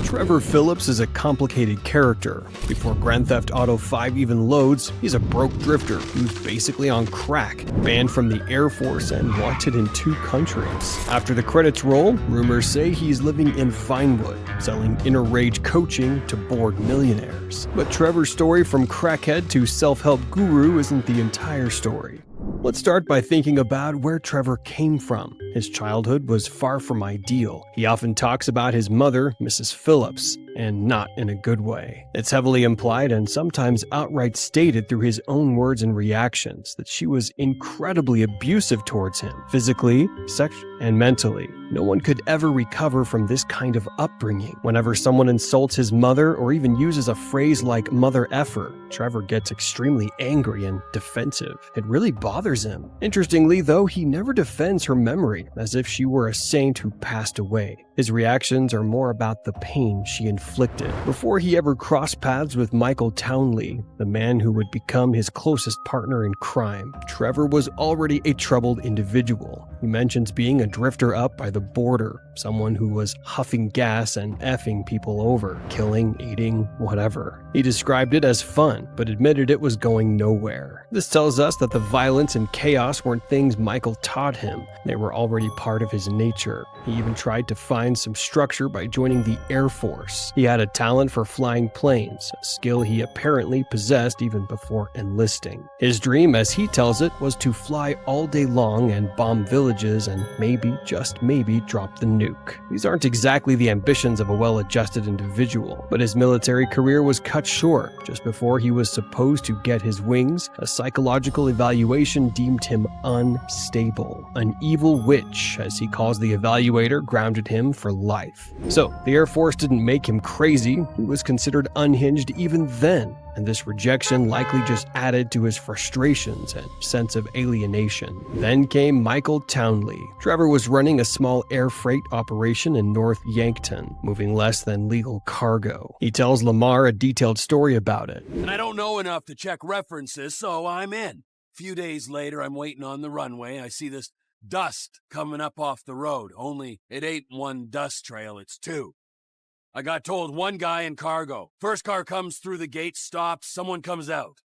Trevor Philips is a complicated character. Before Grand Theft Auto 5 even loads, he's a broke drifter who's basically on crack, banned from the Air Force and wanted in 2 countries. After the credits roll, rumors say he's living in Vinewood, selling inner rage coaching to bored millionaires. But Trevor's story from crackhead to self-help guru isn't the entire story. Let's start by thinking about where Trevor came from. His childhood was far from ideal. He often talks about his mother, Mrs. Phillips, and not in a good way. It's heavily implied and sometimes outright stated through his own words and reactions that she was incredibly abusive towards him, physically, sexually, and mentally. No one could ever recover from this kind of upbringing. Whenever someone insults his mother or even uses a phrase like mother effer, Trevor gets extremely angry and defensive. It really bothers him. Interestingly, though, he never defends her memory as if she were a saint who passed away. His reactions are more about the pain she inflicted. Before he ever crossed paths with Michael Townley, the man who would become his closest partner in crime, Trevor was already a troubled individual. He mentions being a drifter up by the border, someone who was huffing gas and effing people over, killing, eating, whatever. He described it as fun, but admitted it was going nowhere. This tells us that the violence and chaos weren't things Michael taught him. They were already part of his nature. He even tried to find some structure by joining the Air Force. He had a talent for flying planes, a skill he apparently possessed even before enlisting. His dream, as he tells it, was to fly all day long and bomb villages and maybe, just maybe, drop the nuke. These aren't exactly the ambitions of a well-adjusted individual, but his military career was cut short. Just before he was supposed to get his wings, a psychological evaluation deemed him unstable. An evil witch, as he calls the evaluator, grounded him for life. So, the Air Force didn't make him crazy. He was considered unhinged even then, and this rejection likely just added to his frustrations and sense of alienation. Then came Michael Townley. Trevor was running a small air freight operation in North Yankton, moving less than legal cargo. He tells Lamar a detailed story about it. And I don't know enough to check references, so I'm in. Few days later, I'm waiting on the runway. I see this dust coming up off the road, only it ain't one dust trail, it's 2. I got told 1 guy in cargo. First car comes through the gate, stops, someone comes out.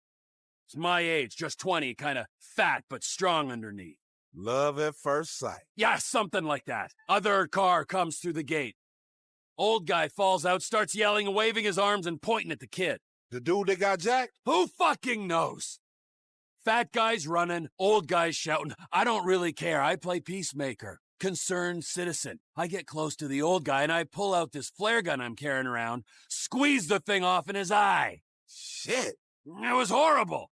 It's my age, just 20, kinda fat but strong underneath. Love at first sight. Yeah, something like that. Other car comes through the gate. Old guy falls out, starts yelling and waving his arms and pointing at the kid. The dude that got jacked? Who fucking knows? Fat guy's running, old guy's shouting. I don't really care, I play peacemaker. Concerned citizen. I get close to the old guy and I pull out this flare gun I'm carrying around, squeeze the thing off in his eye. Shit. It was horrible.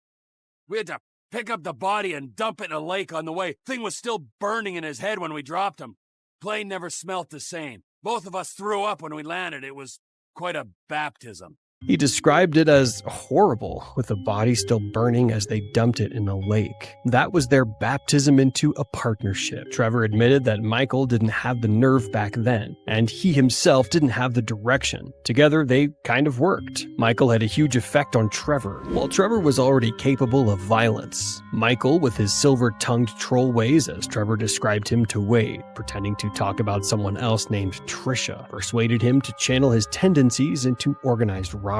We had to pick up the body and dump it in a lake on the way. Thing was still burning in his head when we dropped him. Plane never smelt the same. Both of us threw up when we landed. It was quite a baptism. He described it as horrible, with the body still burning as they dumped it in a lake. That was their baptism into a partnership. Trevor admitted that Michael didn't have the nerve back then, and he himself didn't have the direction. Together, they kind of worked. Michael had a huge effect on Trevor. While Trevor was already capable of violence, Michael, with his silver-tongued troll ways, as Trevor described him to Wade, pretending to talk about someone else named Trisha, persuaded him to channel his tendencies into organized robbery.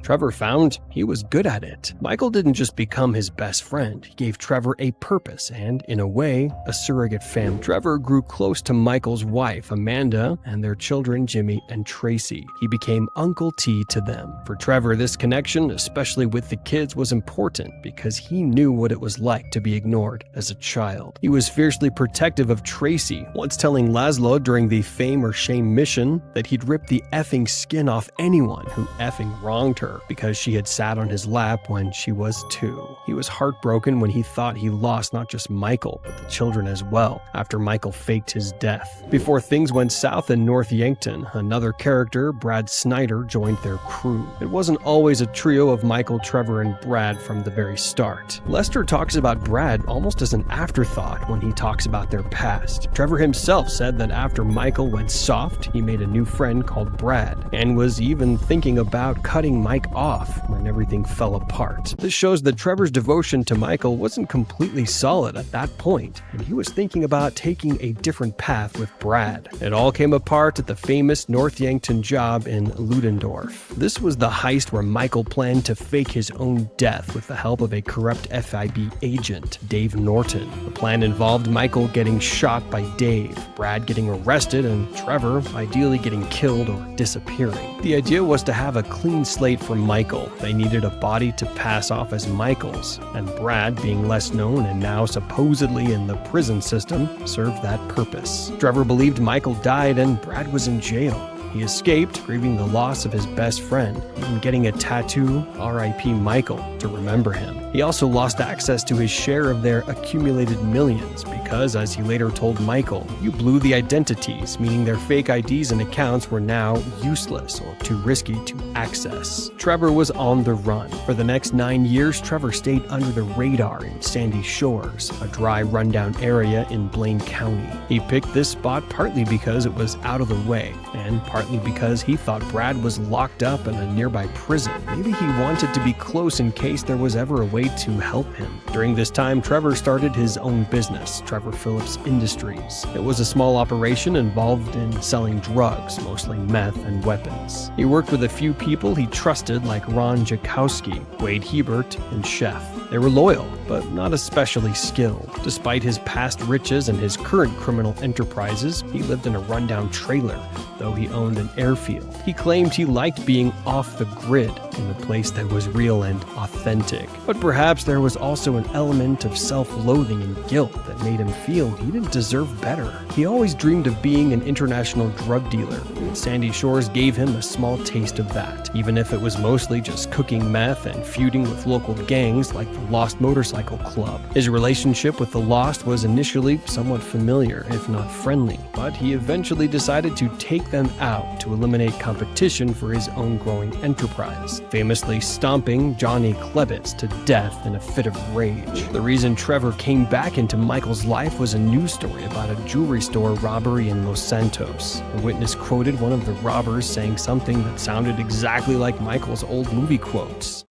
Trevor found he was good at it. Michael didn't just become his best friend, he gave Trevor a purpose and, in a way, a surrogate family. Trevor grew close to Michael's wife, Amanda, and their children, Jimmy and Tracy. He became Uncle T to them. For Trevor, this connection, especially with the kids, was important because he knew what it was like to be ignored as a child. He was fiercely protective of Tracy, once telling Laszlo during the Fame or Shame mission that he'd rip the effing skin off anyone who effing wronged her because she had sat on his lap when she was 2. He was heartbroken when he thought he lost not just Michael, but the children as well, after Michael faked his death. Before things went south in North Yankton, another character, Brad Snyder, joined their crew. It wasn't always a trio of Michael, Trevor, and Brad from the very start. Lester talks about Brad almost as an afterthought when he talks about their past. Trevor himself said that after Michael went soft, he made a new friend called Brad, and was even thinking about cutting Mike off when everything fell apart. This shows that Trevor's devotion to Michael wasn't completely solid at that point, and he was thinking about taking a different path with Brad. It all came apart at the famous North Yankton job in Ludendorff. This was the heist where Michael planned to fake his own death with the help of a corrupt FIB agent, Dave Norton. The plan involved Michael getting shot by Dave, Brad getting arrested, and Trevor ideally getting killed or disappearing. The idea was to have a clean slate for Michael. They needed a body to pass off as Michael's, and Brad, being less known and now supposedly in the prison system, served that purpose. Trevor believed Michael died and Brad was in jail. He escaped, grieving the loss of his best friend, even getting a tattoo, R.I.P. Michael, to remember him. He also lost access to his share of their accumulated millions because, as he later told Michael, "You blew the identities," meaning their fake IDs and accounts were now useless or too risky to access. Trevor was on the run. For the next 9 years, Trevor stayed under the radar in Sandy Shores, a dry, rundown area in Blaine County. He picked this spot partly because it was out of the way, and partly because he thought Brad was locked up in a nearby prison. Maybe he wanted to be close in case there was ever a way to help him. During this time, Trevor started his own business, Trevor Philips Industries. It was a small operation involved in selling drugs, mostly meth and weapons. He worked with a few people he trusted like Ron Jakowski, Wade Hebert, and Chef. They were loyal, but not especially skilled. Despite his past riches and his current criminal enterprises, he lived in a rundown trailer, though he owned an airfield. He claimed he liked being off the grid, in a place that was real and authentic. But perhaps there was also an element of self-loathing and guilt that made him feel he didn't deserve better. He always dreamed of being an international drug dealer, and Sandy Shores gave him a small taste of that, even if it was mostly just cooking meth and feuding with local gangs like the Lost Motorcycle Club. His relationship with the Lost was initially somewhat familiar, if not friendly, but he eventually decided to take them out to eliminate competition for his own growing enterprise, famously stomping Johnny Klebitz to death in a fit of rage. The reason Trevor came back into Michael's life was a news story about a jewelry store robbery in Los Santos. A witness quoted one of the robbers saying something that sounded exactly like Michael's old movie quotes.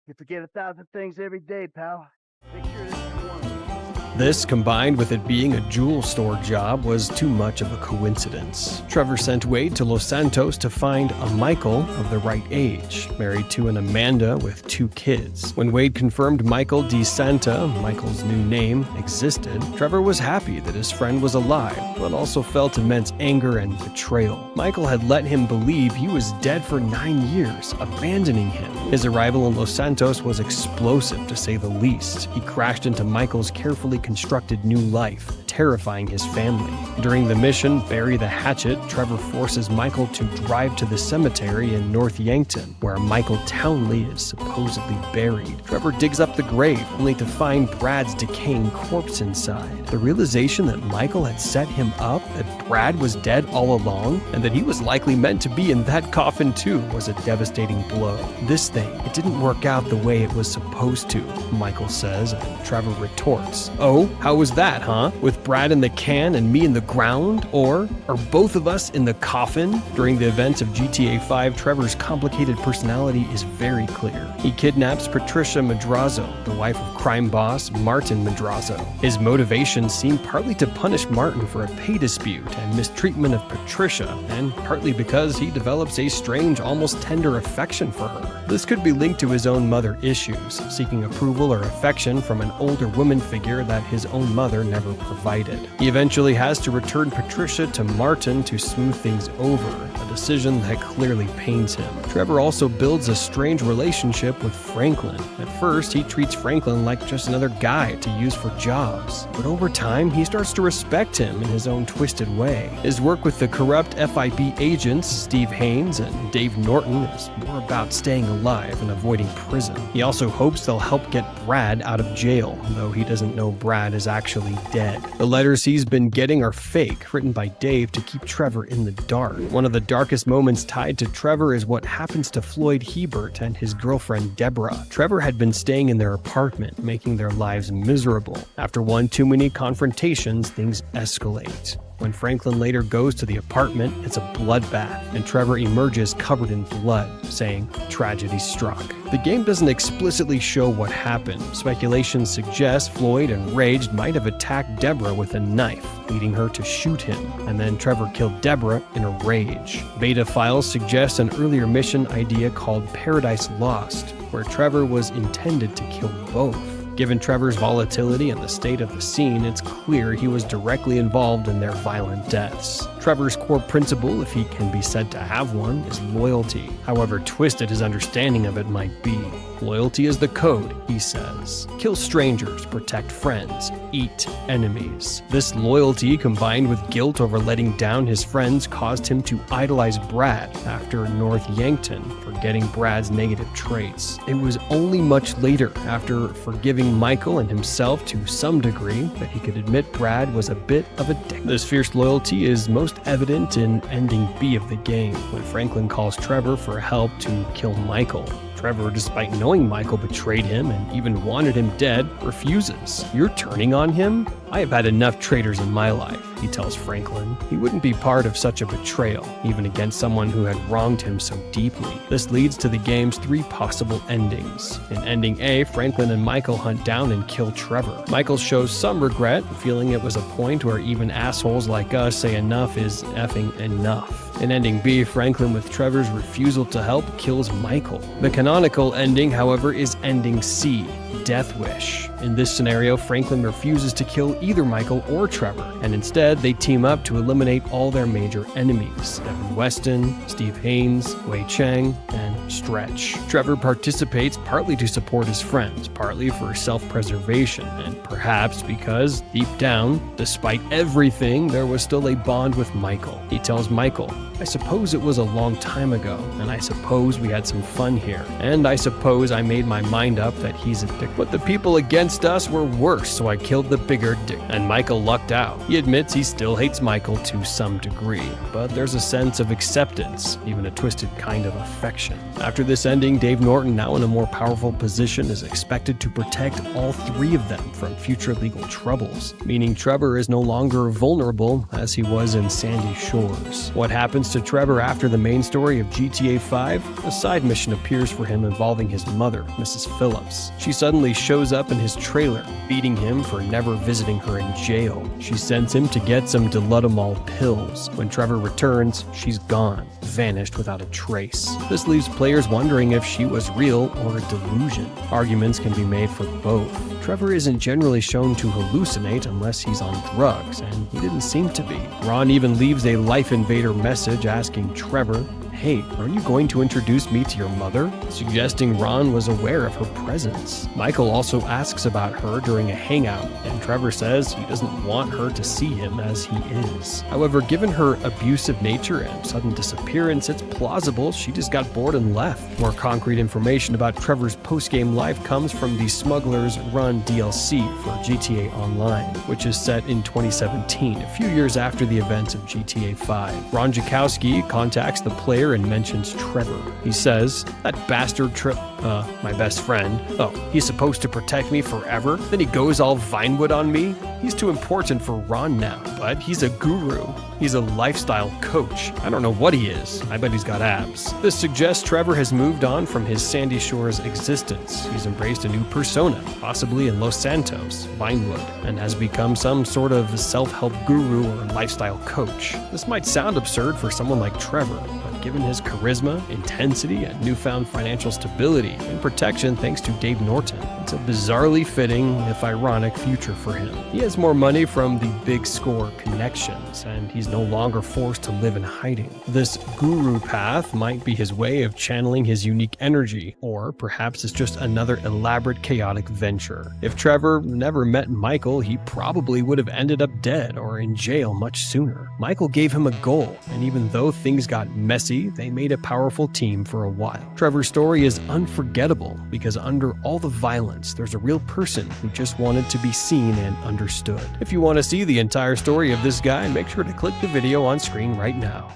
You forget 1,000 things every day, pal. Make sure this is one of them. This, combined with it being a jewel store job, was too much of a coincidence. Trevor sent Wade to Los Santos to find a Michael of the right age, married to an Amanda with 2 kids. When Wade confirmed Michael De Santa, Michael's new name, existed, Trevor was happy that his friend was alive, but also felt immense anger and betrayal. Michael had let him believe he was dead for 9 years, abandoning him. His arrival in Los Santos was explosive, to say the least. He crashed into Michael's carefully constructed new life, terrifying his family. During the mission, Bury the Hatchet, Trevor forces Michael to drive to the cemetery in North Yankton, where Michael Townley is supposedly buried. Trevor digs up the grave, only to find Brad's decaying corpse inside. The realization that Michael had set him up, that Brad was dead all along, and that he was likely meant to be in that coffin too, was a devastating blow. This thing, it didn't work out the way it was supposed to, Michael says, and Trevor retorts, "Oh, how was that, huh? With Brad in the can and me in the ground? Or are both of us in the coffin?" During the events of GTA 5, Trevor's complicated personality is very clear. He kidnaps Patricia Madrazo, the wife of crime boss Martin Madrazo. His motivations seem partly to punish Martin for a pay dispute and mistreatment of Patricia, and partly because he develops a strange, almost tender affection for her. This could be linked to his own mother issues, seeking approval or affection from an older woman figure that his own mother never provided. He eventually has to return Patricia to Martin to smooth things over, a decision that clearly pains him. Trevor also builds a strange relationship with Franklin. At first, he treats Franklin like just another guy to use for jobs, but over time, he starts to respect him in his own twisted way. His work with the corrupt FIB agents, Steve Haynes and Dave Norton, is more about staying alive and avoiding prison. He also hopes they'll help get Brad out of jail, though he doesn't know Brad is actually dead. The letters he's been getting are fake, written by Dave to keep Trevor in the dark. One of the darkest moments tied to Trevor is what happens to Floyd Hebert and his girlfriend Deborah. Trevor had been staying in their apartment, making their lives miserable. After one too many confrontations, things escalate. When Franklin later goes to the apartment, it's a bloodbath, and Trevor emerges covered in blood, saying, "Tragedy struck." The game doesn't explicitly show what happened. Speculation suggests Floyd, enraged, might have attacked Deborah with a knife, leading her to shoot him, and then Trevor killed Deborah in a rage. Beta files suggest an earlier mission idea called Paradise Lost, where Trevor was intended to kill both. Given Trevor's volatility and the state of the scene, it's clear he was directly involved in their violent deaths. Trevor's core principle, if he can be said to have one, is loyalty, however twisted his understanding of it might be. Loyalty is the code, he says. Kill strangers, protect friends, eat enemies. This loyalty, combined with guilt over letting down his friends, caused him to idolize Brad after North Yankton for getting Brad's negative traits. It was only much later, after forgiving Michael and himself to some degree, that he could admit Brad was a bit of a dick. This fierce loyalty is most evident in ending B of the game, when Franklin calls Trevor for help to kill Michael. Trevor, despite knowing Michael betrayed him and even wanted him dead, refuses. "You're turning on him? I have had enough traitors in my life," he tells Franklin. He wouldn't be part of such a betrayal, even against someone who had wronged him so deeply. This leads to the game's 3 possible endings. In ending A, Franklin and Michael hunt down and kill Trevor. Michael shows some regret, feeling it was a point where even assholes like us say enough is effing enough. In ending B, Franklin, with Trevor's refusal to help, kills Michael. The canonical ending, however, is ending C, Death Wish. In this scenario, Franklin refuses to kill either Michael or Trevor, and instead they team up to eliminate all their major enemies: Devin Weston, Steve Haynes, Wei Chang, and Stretch. Trevor participates partly to support his friends, partly for self-preservation, and perhaps because, deep down, despite everything, there was still a bond with Michael. He tells Michael, "I suppose it was a long time ago, and I suppose we had some fun here, and I suppose I made my mind up that he's a dick. But the people against us were worse, so I killed the bigger dick." And Michael lucked out. He admits he still hates Michael to some degree, but there's a sense of acceptance, even a twisted kind of affection. After this ending, Dave Norton, now in a more powerful position, is expected to protect all 3 of them from future legal troubles, meaning Trevor is no longer vulnerable as he was in Sandy Shores. What happens to Trevor after the main story of GTA 5? A side mission appears for him involving his mother, Mrs. Phillips. She suddenly shows up in his trailer, beating him for never visiting her in jail. She sends him to get some dilutamol pills. When Trevor returns, she's gone, vanished without a trace. This leaves players wondering if she was real or a delusion. Arguments can be made for both. Trevor isn't generally shown to hallucinate unless he's on drugs, and he didn't seem to be. Ron even leaves a Life Invader message asking Trevor, "Hey, aren't you going to introduce me to your mother?" suggesting Ron was aware of her presence. Michael also asks about her during a hangout, and Trevor says he doesn't want her to see him as he is. However, given her abusive nature and sudden disappearance, it's plausible she just got bored and left. More concrete information about Trevor's post-game life comes from the Smuggler's Run DLC for GTA Online, which is set in 2017, a few years after the events of GTA 5. Ron Jakowski contacts the player and mentions Trevor. He says, "That bastard my best friend. Oh, he's supposed to protect me forever? Then he goes all Vinewood on me? He's too important for Ron now, but he's a guru. He's a lifestyle coach. I don't know what he is. I bet he's got abs." This suggests Trevor has moved on from his Sandy Shores existence. He's embraced a new persona, possibly in Los Santos, Vinewood, and has become some sort of self-help guru or lifestyle coach. This might sound absurd for someone like Trevor, but given his charisma, intensity, and newfound financial stability and protection thanks to Dave Norton, it's a bizarrely fitting, if ironic, future for him. He has more money from the Big Score connections, and he's no longer forced to live in hiding. This guru path might be his way of channeling his unique energy, or perhaps it's just another elaborate chaotic venture. If Trevor never met Michael, he probably would have ended up dead or in jail much sooner. Michael gave him a goal, and even though things got messy, they made a powerful team for a while. Trevor's story is unforgettable because under all the violence, there's a real person who just wanted to be seen and understood. If you want to see the entire story of this guy, make sure to click the video on screen right now.